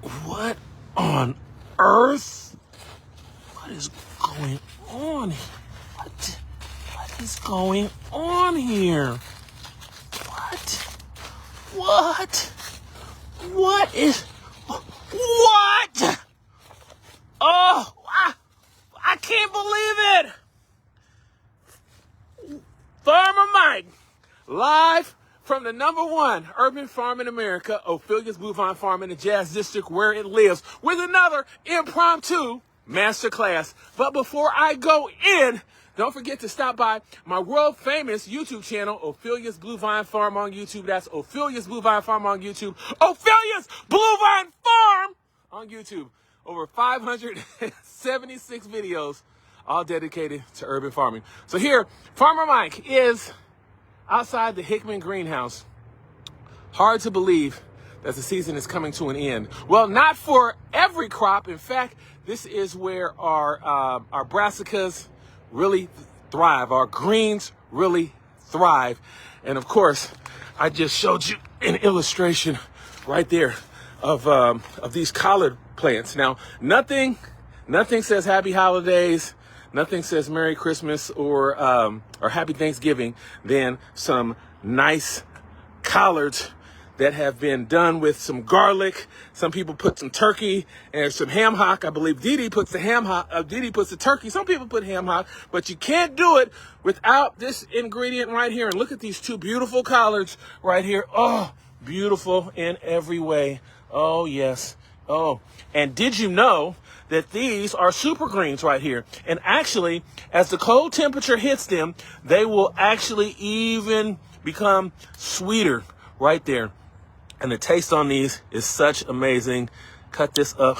What on earth? What is going on? What is going on here? What? What is... What? Oh, I can't believe it. Farmer Mike, live from the #1 urban farm in America, Ophelia's Blue Vine Farm in the Jazz District where it lives, with another impromptu masterclass. But before I go in, don't forget to stop by my world famous YouTube channel, Ophelia's Blue Vine Farm on YouTube. That's Ophelia's Blue Vine Farm on YouTube. Ophelia's Blue Vine Farm on YouTube. Over 576 videos, all dedicated to urban farming. So here, Farmer Mike is outside the Hickman greenhouse. Hard to believe that the season is coming to an end. Well, not for every crop. In fact, this is where our brassicas really thrive. Our greens really thrive. And of course, I just showed you an illustration right there of these collard plants. Now, nothing says happy holidays, nothing says Merry Christmas or Happy Thanksgiving than some nice collards that have been done with some garlic. Some people put some turkey and some ham hock. I believe Dee puts the ham hock. Dee puts the turkey. Some people put ham hock, but you can't do it without this ingredient right here. And look at these two beautiful collards right here. Oh, beautiful in every way. Oh, yes. Oh, and did you know that these are super greens right here? And actually, as the cold temperature hits them, they will actually even become sweeter right there. And the taste on these is such amazing. Cut this up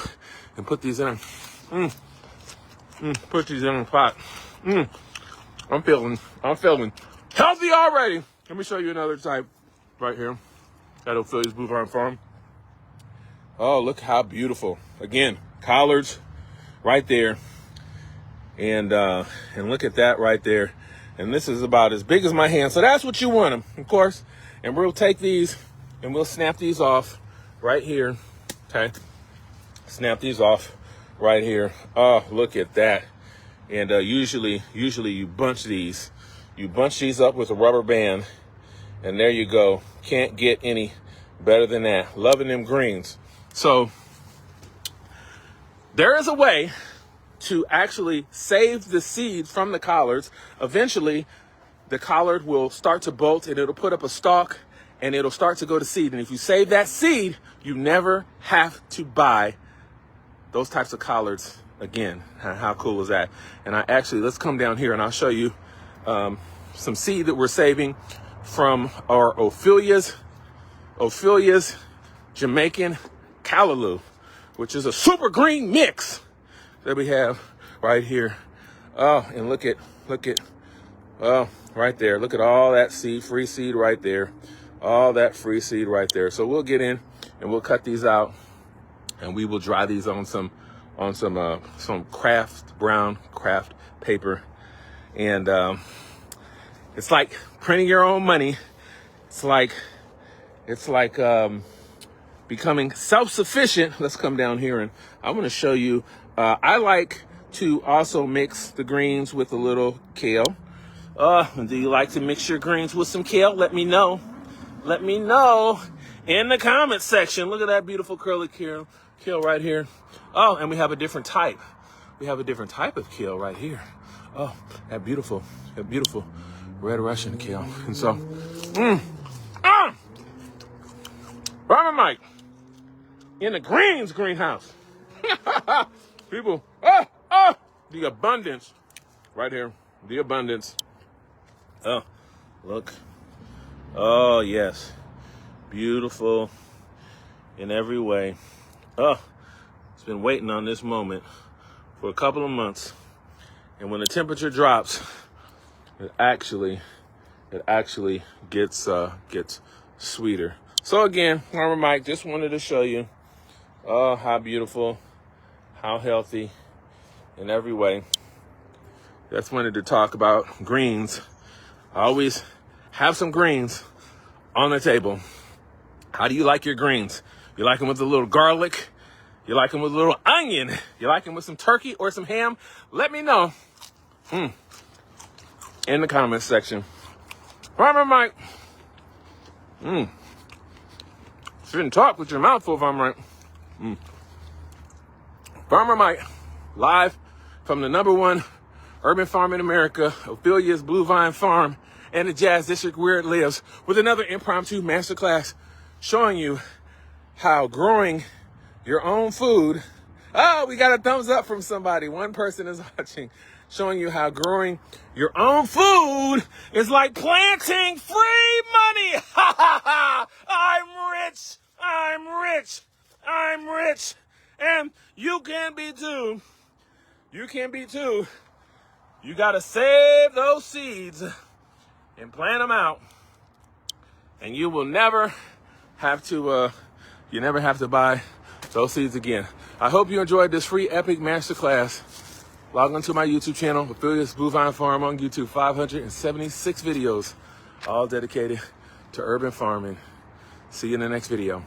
and put these in. Put these in the pot. I'm feeling healthy already. Let me show you another type right here at Ophelia's Blue Vine Farm. Oh, look how beautiful. Again, collards right there. And look at that right there. And this is about as big as my hand. So that's what you want them, of course. And we'll take these and we'll snap these off right here. Okay. Snap these off right here. Oh, look at that. And usually you bunch these. You bunch these up with a rubber band. And there you go. Can't get any better than that. Loving them greens. So there is a way to actually save the seeds from the collards. Eventually, the collard will start to bolt and it'll put up a stalk and it'll start to go to seed. And if you save that seed, you never have to buy those types of collards again. How cool is that? And let's come down here and I'll show you some seed that we're saving from our Ophelia's Jamaican Callaloo, which is a super green mix that we have right here. Oh, and look at, oh, right there. Look at all that seed, free seed right there. All that free seed right there. So we'll get in and we'll cut these out and we will dry these on some brown craft paper. And it's like printing your own money. It's like becoming self-sufficient. Let's come down here and I want to show you. I like to also mix the greens with a little kale. And do you like to mix your greens with some kale? Let me know. Let me know in the comment section. Look at that beautiful curly kale right here. Oh, and we have a different type. We have a different type of kale right here. Oh, that beautiful red Russian kale. And so, Farmer Mike in the greenhouse. People, the abundance right here. The abundance. Oh, look. Oh, yes. Beautiful in every way. Oh, it's been waiting on this moment for a couple of months. And when the temperature drops, it actually gets sweeter. So again, Farmer Mike, just wanted to show you how beautiful, how healthy in every way. Just wanted to talk about greens. I always have some greens on the table. How do you like your greens? You like them with a little garlic? You like them with a little onion? You like them with some turkey or some ham? Let me know in the comments section. Farmer Mike. Shouldn't talk with your mouth full, Farmer Mike. Farmer Mike, live from the #1 urban farm in America, Ophelia's Blue Vine Farm, and the Jazz District where it lives, with another impromptu masterclass showing you how growing your own food. Oh, we got a thumbs up from somebody. One person is watching, showing you how growing your own food is like planting free money. Ha ha ha! I'm rich. I'm rich. I'm rich. And you can be too. You can be too. You got to save those seeds and plant them out. And you will never have to, buy those seeds again. I hope you enjoyed this free epic masterclass. Log on to my YouTube channel, Ophelia's Blue Vine Farm on YouTube. 576 videos, all dedicated to urban farming. See you in the next video.